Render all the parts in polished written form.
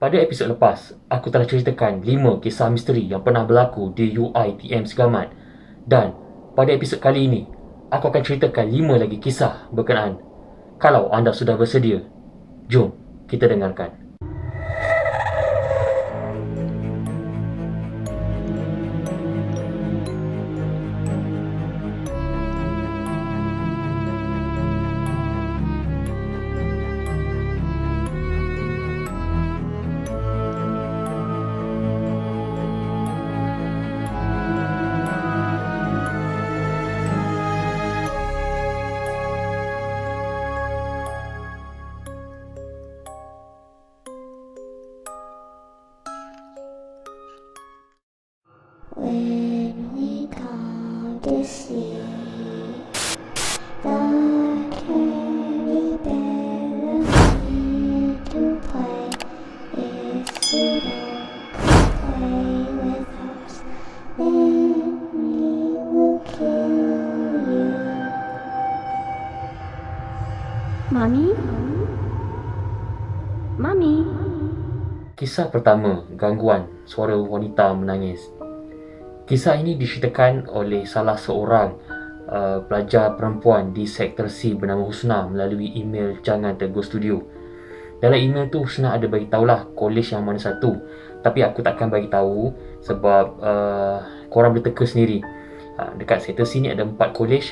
Pada episod lepas, aku telah ceritakan 5 kisah misteri yang pernah berlaku di UiTM Segamat. Dan pada episod kali ini, aku akan ceritakan 5 lagi kisah berkenaan. Kalau anda sudah bersedia, jom kita dengarkan. When we come to see the teddy bear here to play, if you don't play with us, then we will kill you. Mommy? Mommy? Kisah pertama, gangguan suara wanita menangis. Kisah ini diceritakan oleh salah seorang pelajar perempuan di Sektor C bernama Husna melalui email Jangan Tegur Studio. Dalam email tu Husna ada bagi tahulah kolej yang mana satu. Tapi aku takkan bagi tahu sebab korang boleh teka sendiri. Dekat Sektor C ni ada 4 kolej.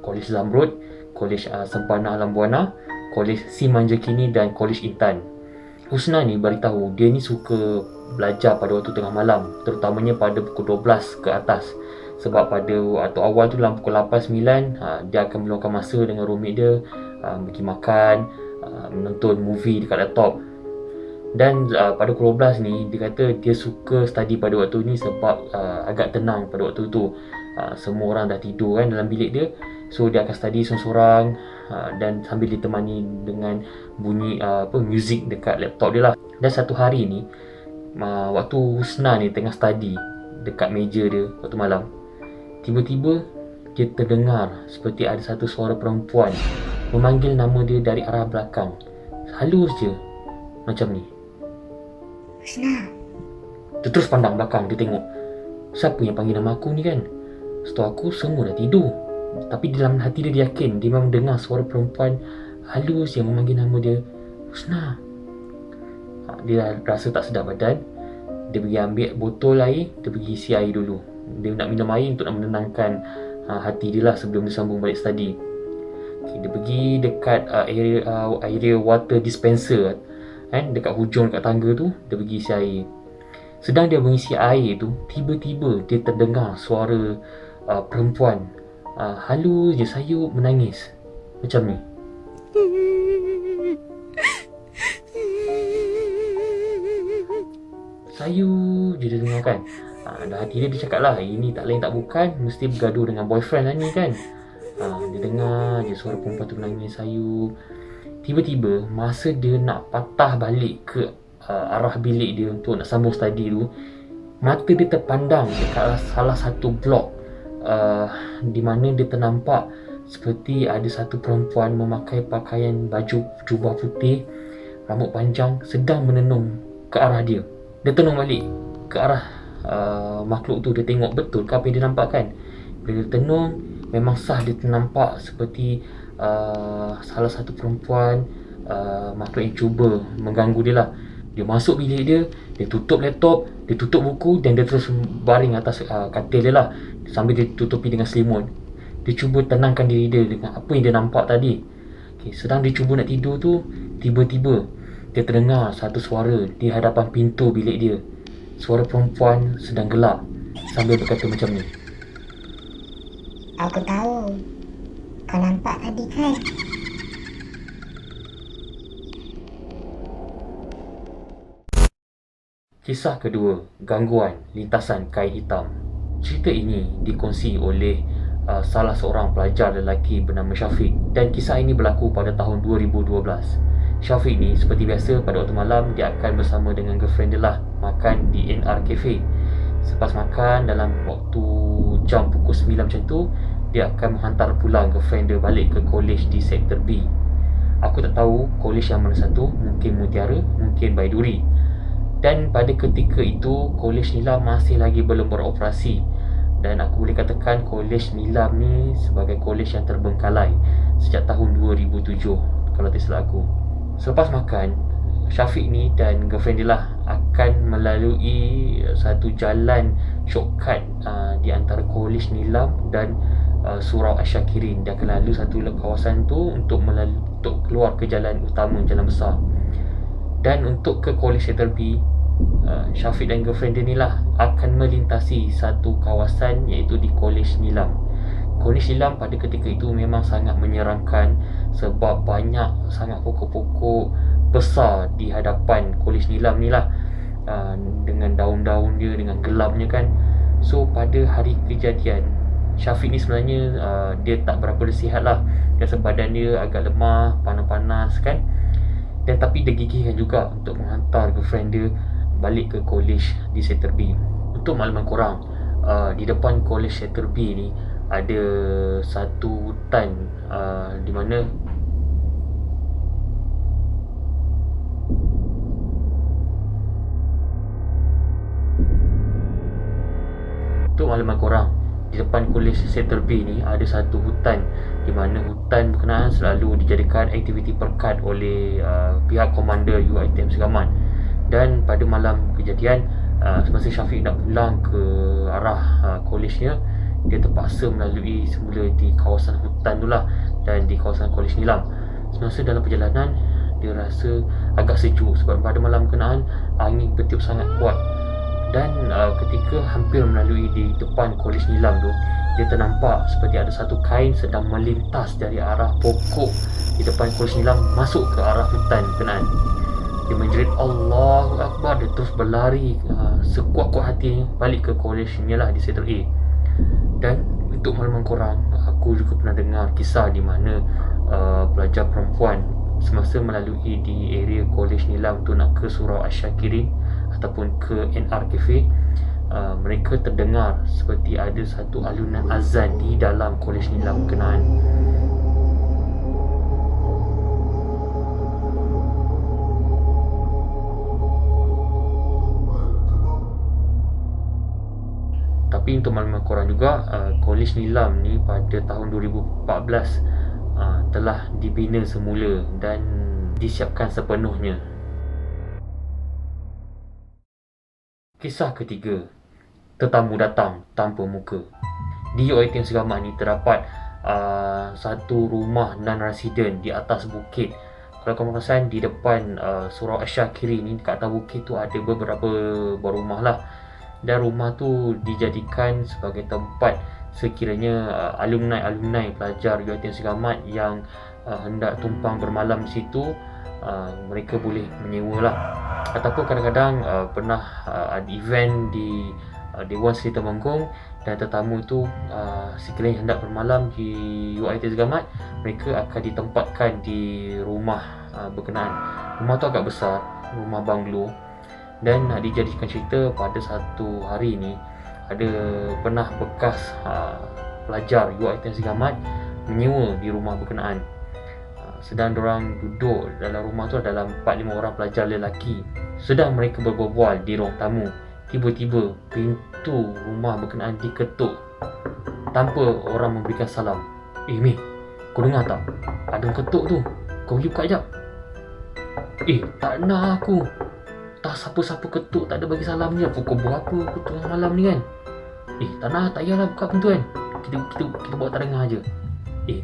Kolej Zamrud, Kolej Sempana Alam Buana, Kolej Simanjakini dan Kolej Intan. Husna ni beritahu dia ni suka belajar pada waktu tengah malam, terutamanya pada pukul 12 ke atas. Sebab pada waktu awal tu dalam pukul 8-9 dia akan meluangkan masa dengan roommate dia, pergi makan, menonton movie dekat laptop. Dan pada pukul 12 ni dia kata dia suka study pada waktu ni sebab agak tenang pada waktu tu. Semua orang dah tidur kan dalam bilik dia. So dia akan study seorang-seorang dan sambil ditemani dengan bunyi muzik dekat laptop dia lah. Dan satu hari ni waktu Husna ni tengah study dekat meja dia waktu malam, tiba-tiba dia terdengar seperti ada satu suara perempuan memanggil nama dia dari arah belakang. Halus je macam ni. Husna. Dia terus pandang belakang, dia tengok siapa yang panggil nama aku ni kan. Setahu aku semua dah tidur. Tapi dalam hati dia yakin dia memang dengar suara perempuan halus yang memanggil nama dia Husna. Dia rasa tak sedar badan. Dia pergi ambil botol air, dia pergi isi air dulu. Dia nak minum air untuk nak menenangkan hati dia lah sebelum dia sambung balik study. Dia pergi dekat area water dispenser kan, dekat hujung dekat tangga tu. Dia pergi isi air. Sedang dia mengisi air tu, tiba-tiba dia terdengar suara perempuan halus je sayup menangis macam ni. Sayup je dia dengar kan. Dah hati dia cakap lah, ini tak lain tak bukan mesti bergaduh dengan boyfriend lah ni kan. Dia dengar je suara perempuan tu menangis sayup. Tiba-tiba masa dia nak patah balik ke arah bilik dia untuk nak sambung study tu, mata dia terpandang dekat salah satu blok di mana dia ternampak seperti ada satu perempuan memakai pakaian baju jubah putih, rambut panjang, sedang menenung ke arah dia. Dia tenung balik ke arah makhluk tu. Dia tengok betul ke apa yang dia nampak kan. Bila dia tenung, memang sah dia ternampak seperti salah satu perempuan, makhluk yang cuba mengganggu dia lah. Dia masuk bilik dia, dia tutup laptop, dia tutup buku dan dia terus baring atas katil dia lah, sambil dia tutupi dengan selimut. Dia cuba tenangkan diri dia dengan apa yang dia nampak tadi. Sedang dia cuba nak tidur tu, tiba-tiba dia terdengar satu suara di hadapan pintu bilik dia. Suara perempuan sedang gelak sambil berkata macam ni. Aku tahu. Kau nampak tadi kan? Kisah kedua, gangguan lintasan kain hitam. Cerita ini dikongsi oleh salah seorang pelajar lelaki bernama Syafiq, dan kisah ini berlaku pada tahun 2012. Syafiq ni seperti biasa pada waktu malam dia akan bersama dengan girlfriend dia lah makan di NR Cafe. Selepas makan dalam waktu jam pukul 9 macam tu, dia akan menghantar pulang girlfriend dia balik ke kolej di Sektor B. Aku tak tahu kolej yang mana satu, mungkin Mutiara, mungkin Baiduri. Dan pada ketika itu Kolej Nilam masih lagi belum beroperasi, dan aku boleh katakan Kolej Nilam ni sebagai kolej yang terbengkalai sejak tahun 2007 kalau tak silap aku. Selepas makan, Syafiq ni dan girlfriend dia lah akan melalui satu jalan shortcut di antara Kolej Nilam dan Surau Asyakirin. Dia akan lalu satu kawasan tu untuk keluar ke jalan utama, jalan besar. Dan untuk ke Kolej Settle B, Syafiq dan girlfriend dia ni lah akan melintasi satu kawasan iaitu di Kolej Nilam. Kolej Nilam pada ketika itu memang sangat menyeramkan sebab banyak sangat pokok-pokok besar di hadapan Kolej Nilam ni lah, dengan daun-daun dia, dengan gelapnya kan. So pada hari kejadian, Syafiq ni sebenarnya dia tak berapa sihat lah, rasa badan dia agak lemah, panas-panas kan. Dan tapi dia gigihkan juga untuk menghantar girlfriend dia balik ke kolej di Settle B. Untuk makluman korang, di depan kolej Settle B ni ada satu hutan di mana untuk makluman korang, di depan kolej Settle B ni ada satu hutan di mana hutan berkenaan selalu dijadikan aktiviti perekat oleh pihak komander UiTM Segamat. Dan pada malam kejadian, semasa Syafiq nak pulang ke arah kolejnya, dia terpaksa melalui semula di kawasan hutan tu lah dan di kawasan Kolej Nilam. Semasa dalam perjalanan, dia rasa agak sejuk sebab pada malam berkenaan angin bertiup sangat kuat. Dan ketika hampir melalui di depan Kolej Nilam tu, dia ternampak seperti ada satu kain sedang melintas dari arah pokok di depan Kolej Nilam masuk ke arah hutan berkenaan. Dia menjerit Allahu Akbar. Dia terus berlari sekuat-kuat hatinya balik ke kolejnya lah di Settle A. Dan untuk makluman korang, aku juga pernah dengar kisah di mana pelajar perempuan semasa melalui di area Kolej Nilam tu nak ke Surau Asyakirin ataupun ke NR Cafe, mereka terdengar seperti ada satu alunan azan di dalam Kolej Nilam berkenaan. Tapi untuk makluman korang juga, Kolej Nilam ni pada tahun 2014 telah dibina semula dan disiapkan sepenuhnya. Kisah ketiga, tetamu datang tanpa muka. Di UiTM Segamat ni terdapat satu rumah non-resident di atas bukit. Kalau korang perasan, di depan Surau Asyakirin ni, kat atas bukit tu ada beberapa buah rumah lah. Dan rumah tu dijadikan sebagai tempat sekiranya alumni pelajar UiTM Segamat yang hendak tumpang bermalam di situ, mereka boleh menyewa lah. Ataupun kadang-kadang pernah ada event di Dewan Seri Temenggung dan tetamu tu sekiranya hendak bermalam di UiTM Segamat, mereka akan ditempatkan di rumah berkenaan. Rumah tu agak besar, rumah banglo. Dan dijadikan cerita, pada satu hari ni ada pernah bekas pelajar UiTM Segamat menyewa di rumah berkenaan. Sedang diorang duduk dalam rumah tu dalam 4-5 orang pelajar lelaki. Sedang mereka berbual di ruang tamu, tiba-tiba pintu rumah berkenaan diketuk tanpa orang memberikan salam. Meh, kau dengar tak? Ada orang ketuk tu. Kau pergi buka sekejap. Tak nak aku. Tak siapa-siapa ketuk, tak ada bagi salam je. Pukul berapa aku tengah malam ni kan? Tak nak, tak payahlah buka pintu kan. Kita buat tak dengar je.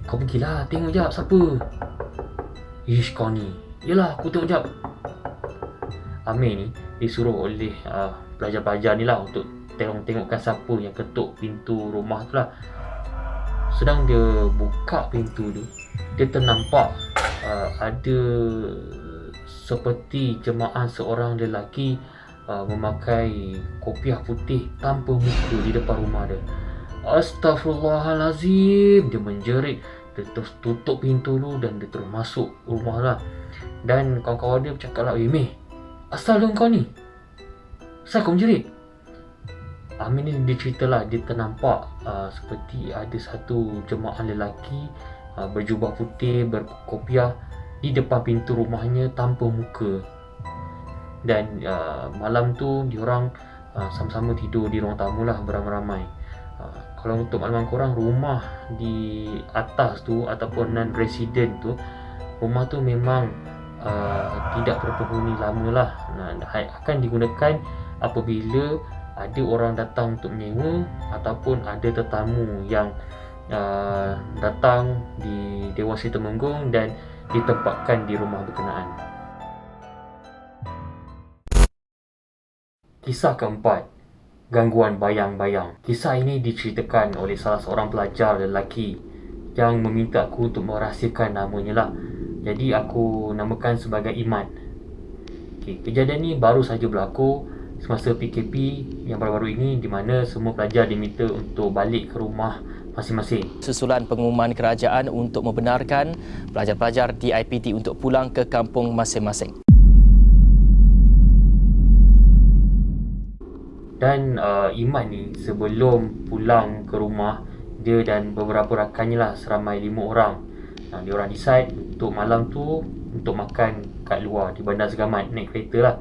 Kau pergilah, tengok jap siapa. Kau ni. Yelah, aku tengok jap. Amir ni disuruh oleh pelajar-pelajar ni lah untuk tengokkan siapa yang ketuk pintu rumah tu lah. Sedang dia buka pintu tu, dia ternampak ada seperti jemaah seorang lelaki memakai kopiah putih tanpa muka di depan rumah dia. Astaghfirullahalazim, dia menjerit. Dia terus tutup pintu tu dan dia terus masuk rumah lah. Dan kawan-kawan dia bercakap lah, Meh, asal lu kau ni? Asal kau menjerit? Amin ni dia cerita lah, dia ternampak seperti ada satu jemaah lelaki berjubah putih, berkopiah di depan pintu rumahnya tanpa muka. Dan malam tu diorang sama-sama tidur di ruang tamu lah beramai-ramai. Kalau untuk makluman korang, rumah di atas tu ataupun non-resident tu, rumah tu memang tidak berpenghuni lama lah. Akan digunakan apabila ada orang datang untuk menyewa ataupun ada tetamu yang datang di Dewasa Temenggung dan ditempatkan di rumah berkenaan. Kisah keempat, gangguan bayang-bayang. Kisah ini diceritakan oleh salah seorang pelajar lelaki yang meminta aku untuk merahsiakan namanya lah. Jadi aku namakan sebagai Iman. Kejadian ni baru saja berlaku semasa PKP yang baru-baru ini, di mana semua pelajar diminta untuk balik ke rumah masing-masing. Susulan pengumuman kerajaan untuk membenarkan pelajar-pelajar di IPT untuk pulang ke kampung masing-masing. Dan Iman ni sebelum pulang ke rumah, dia dan beberapa rakannya lah, seramai 5 orang. Diorang decide untuk malam tu untuk makan kat luar di Bandar Segamat, naik kereta lah.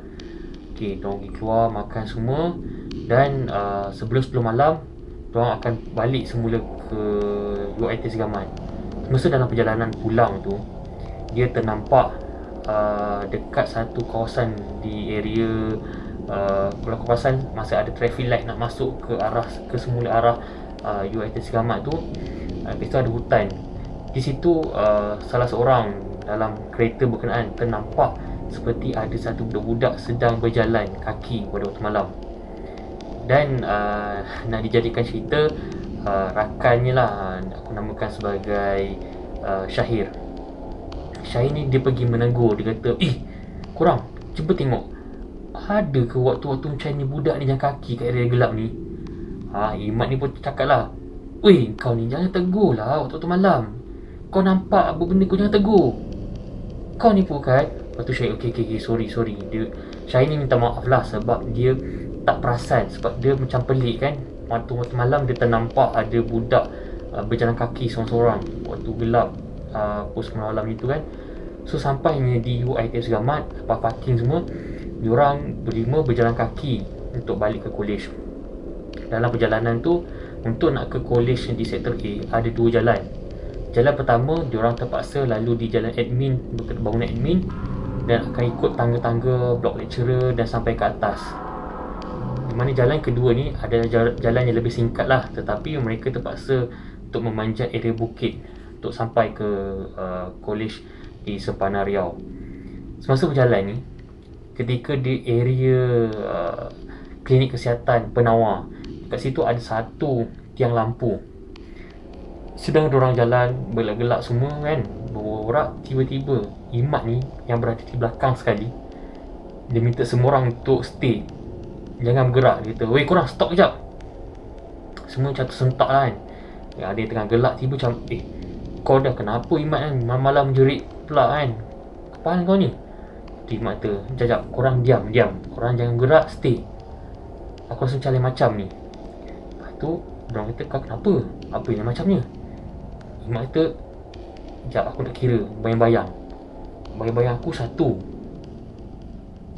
Diorang pergi keluar makan semua. Dan sebelum 10 malam, diorang akan balik semula ke UiT Segamat. Semasa dalam perjalanan pulang tu, dia ternampak dekat satu kawasan di area kalau kawasan masa ada traffic light nak masuk ke semula arah UiT Segamat tu, lepas tu ada hutan. Di situ salah seorang dalam kereta berkenaan ternampak seperti ada satu budak-budak sedang berjalan kaki pada waktu malam. Dan nak dijadikan cerita, rakannya lah, aku namakan sebagai Syahir. Syahir ni dia pergi menegur. Dia kata, korang cuba tengok, ada ke waktu-waktu macam ni budak ni jalan kaki kat area gelap ni? Imat ni pun cakap lah, weh, kau ni jangan tegur lah waktu-waktu malam. Kau nampak apa benda, kau jangan tegur. Kau ni pun kan. Lepas tu Syahir, okay, sorry. Syahir ni minta maaf lah sebab dia tak perasan, sebab dia macam pelik kan. Waktu-waktu malam dia ternampak ada budak berjalan kaki seorang-seorang waktu gelap, pukul 9 malam itu kan. So sampainya di UiT Segamat, lepas parking semua, diorang berlima berjalan kaki untuk balik ke kolej. Dalam perjalanan tu, untuk nak ke kolej di sektor A, ada 2 jalan. Jalan pertama, diorang terpaksa lalu di jalan admin, bangunan admin, dan akan ikut tangga-tangga blok lecturer dan sampai ke atas. Di mana jalan kedua ni adalah jalan yang lebih singkat lah, tetapi mereka terpaksa untuk memanjat area bukit untuk sampai ke kolej di Sepadan Riau. Semasa berjalan ni, ketika di area klinik kesihatan Penawar, kat situ ada satu tiang lampu. Sedang diorang jalan gelap-gelap semua kan, berborak, tiba-tiba Imat ni yang berada di belakang sekali, dia minta semua orang untuk stay, jangan bergerak. Dia kata, weh korang stop kejap. Semua macam tersentak lah kan. Ada yang tengah gelap, tiba macam, kau dah kenapa Imat kan, malam-malam jerit pula kan, kepala kau ni? Imat kata, jap, korang diam, korang jangan gerak, stay. Aku rasa macam lain macam ni. Lepas tu diorang kata, kau kenapa? Apa yang macamnya? Imat kata, jap aku nak kira bayang-bayang aku 1,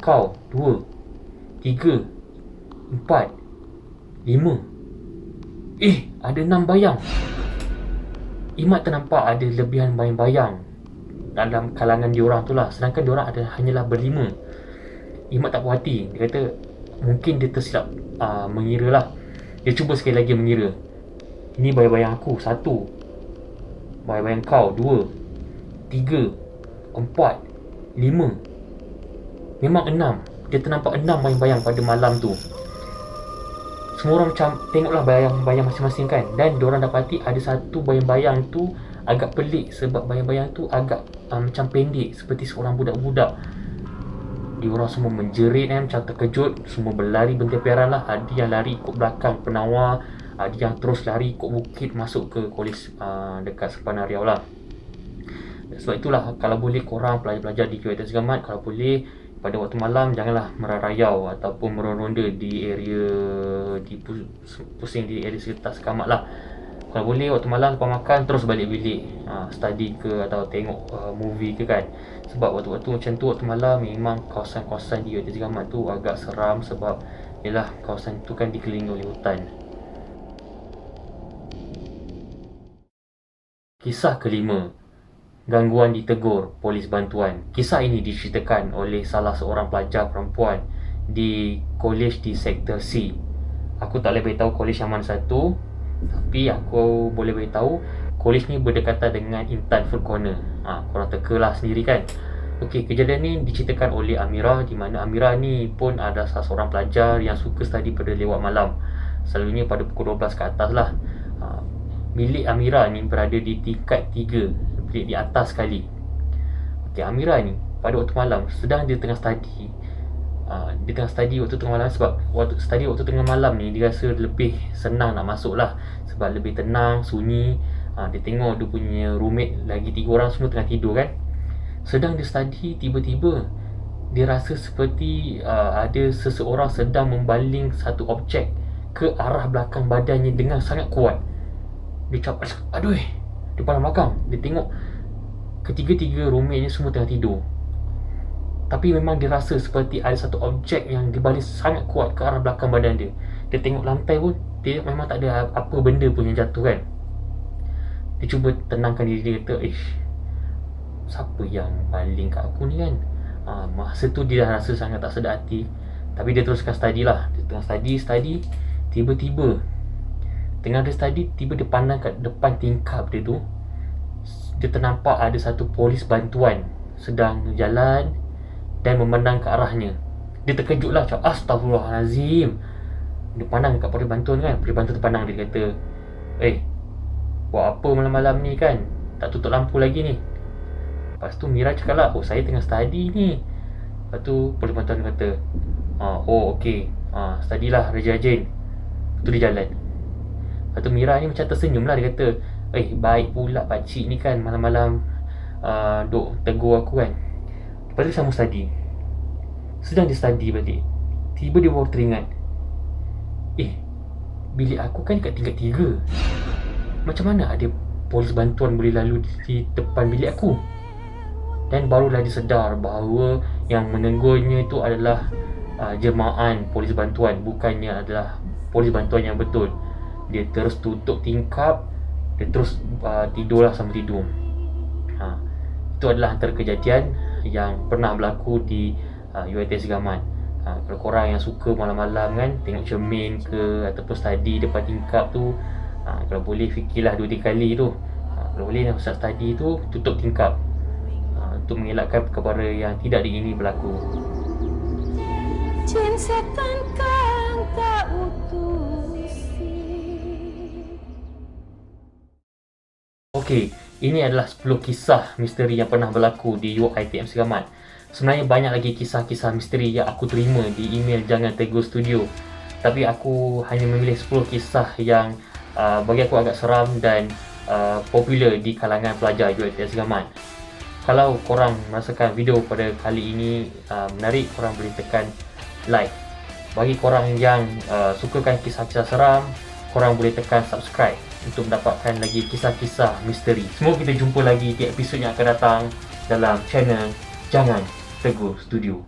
kau 2, 3, 4, 5. Ada 6 bayang. Imat ternampak ada lebihan bayang-bayang dalam kalangan diorang tu lah, sedangkan diorang hanyalah berlima. Imat tak puas hati. Dia kata mungkin dia tersilap mengira lah. Dia cuba sekali lagi mengira. Ini bayang-bayang aku 1, bayang-bayang kau 2, 3, 4, 5. Memang 6. Dia ternampak 6 bayang-bayang pada malam tu. Semua orang macam tengoklah bayang-bayang masing-masing kan. Dan diorang dapati ada satu bayang-bayang tu agak pelik, sebab bayang-bayang tu agak macam pendek, seperti seorang budak-budak. Diorang semua menjerit kan, macam terkejut. Semua berlari bertempiaran lah. Ada yang lari ikut belakang Penawar, ada yang terus lari ikut bukit masuk ke kolej dekat Sepadan Riau lah. Sebab itulah, kalau boleh korang pelajar-pelajar di UiT Segamat, kalau boleh pada waktu malam janganlah merayau ataupun meronda di area pusing di area sekitar Segamat lah. Kalau boleh waktu malam lepas makan terus balik bilik, study ke atau tengok movie ke kan. Sebab waktu-waktu macam tu, waktu malam memang kawasan-kawasan di UiTM Segamat tu agak seram sebab yalah kawasan tu kan dikelilingi oleh hutan. Kisah kelima, gangguan ditegur polis bantuan. Kisah ini diceritakan oleh salah seorang pelajar perempuan di kolej di sektor C. Aku tak boleh beritahu kolej yang mana satu, tapi aku boleh beritahu kolej ni berdekatan dengan Intan Food Corner. Korang teka-lah sendiri kan. Okey, kejadian ni diceritakan oleh Amira, di mana Amira ni pun ada salah seorang pelajar yang suka study pada lewat malam. Selalunya pada pukul 12 ke atas lah. Bilik Amira ni berada di tingkat 3, bilik di atas sekali. Okey, Amira ni pada waktu malam sedang dia tengah study. Dia tengah study waktu tengah malam sebab waktu study waktu tengah malam ni dia rasa lebih senang nak masuk lah sebab lebih tenang, sunyi. Dia tengok dia punya roommate lagi 3 orang semua tengah tidur kan. Sedang dia study, tiba-tiba dia rasa seperti ada seseorang sedang membaling satu objek ke arah belakang badannya dengan sangat kuat. Dia cakap, aduh, dia pandang belakang. Dia tengok ketiga-tiga roommate-nya semua tengah tidur. Tapi memang dia rasa seperti ada satu objek yang dibaling sangat kuat ke arah belakang badan dia. Dia tengok lantai pun, dia memang tak ada apa benda pun yang jatuh kan. Dia cuba tenangkan diri dia, kata, siapa yang baling kat aku ni kan. Masa tu dia dah rasa sangat tak sedar hati. Tapi dia teruskan study lah. Dia tengah study. Tiba-tiba tengah dia study, tiba dia pandang kat depan tingkap dia tu. Dia ternampak ada satu polis bantuan sedang jalan dan memandang ke arahnya. Dia terkejut lah, cakap astagfirullahalazim. Dia pandang kat polis bantuan kan. Polis bantuan tu pandang dia, kata, buat apa malam-malam ni kan, tak tutup lampu lagi ni. Lepas tu Mira cakap lah, saya tengah study ni. Lepas tu polis bantuan kata, okey, study lah rajin-rajin. Lepas tu dia jalan. Lepas tu Mira ni macam tersenyum lah. Dia kata, baik pula pakcik ni kan, malam-malam duk tegur aku kan. Lepas tu dia sambung study. Sedang dia study balik, tiba dia baru teringat, bilik aku kan kat tingkat 3. Macam mana ada polis bantuan boleh lalu di depan bilik aku? Dan barulah dia sedar bahawa yang menegurnya itu adalah jemaah polis bantuan, bukannya adalah polis bantuan yang betul. Dia terus tutup tingkap. Dia terus tidurlah sambil tidur. Itu adalah antara kejadian yang pernah berlaku di UiTM Segamat. Kalau korang yang suka malam-malam kan, tengok cermin ke ataupun study depan tingkap tu, kalau boleh fikirlah 2-3 kali tu. Kalau boleh nak study tu, tutup tingkap untuk mengelakkan perkara yang tidak diingini berlaku. Jin setan kang tak utusi. Okey, ini adalah 10 kisah misteri yang pernah berlaku di UiTM Segamat. Sebenarnya banyak lagi kisah-kisah misteri yang aku terima di email Jangan Tegur Studio. Tapi aku hanya memilih 10 kisah yang bagi aku agak seram dan popular di kalangan pelajar UiTM Segamat. Kalau korang merasakan video pada kali ini menarik, korang boleh tekan like. Bagi korang yang sukakan kisah-kisah seram, korang boleh tekan subscribe untuk mendapatkan lagi kisah-kisah misteri. Semoga kita jumpa lagi di episod yang akan datang dalam channel Jangan Tegur Studio.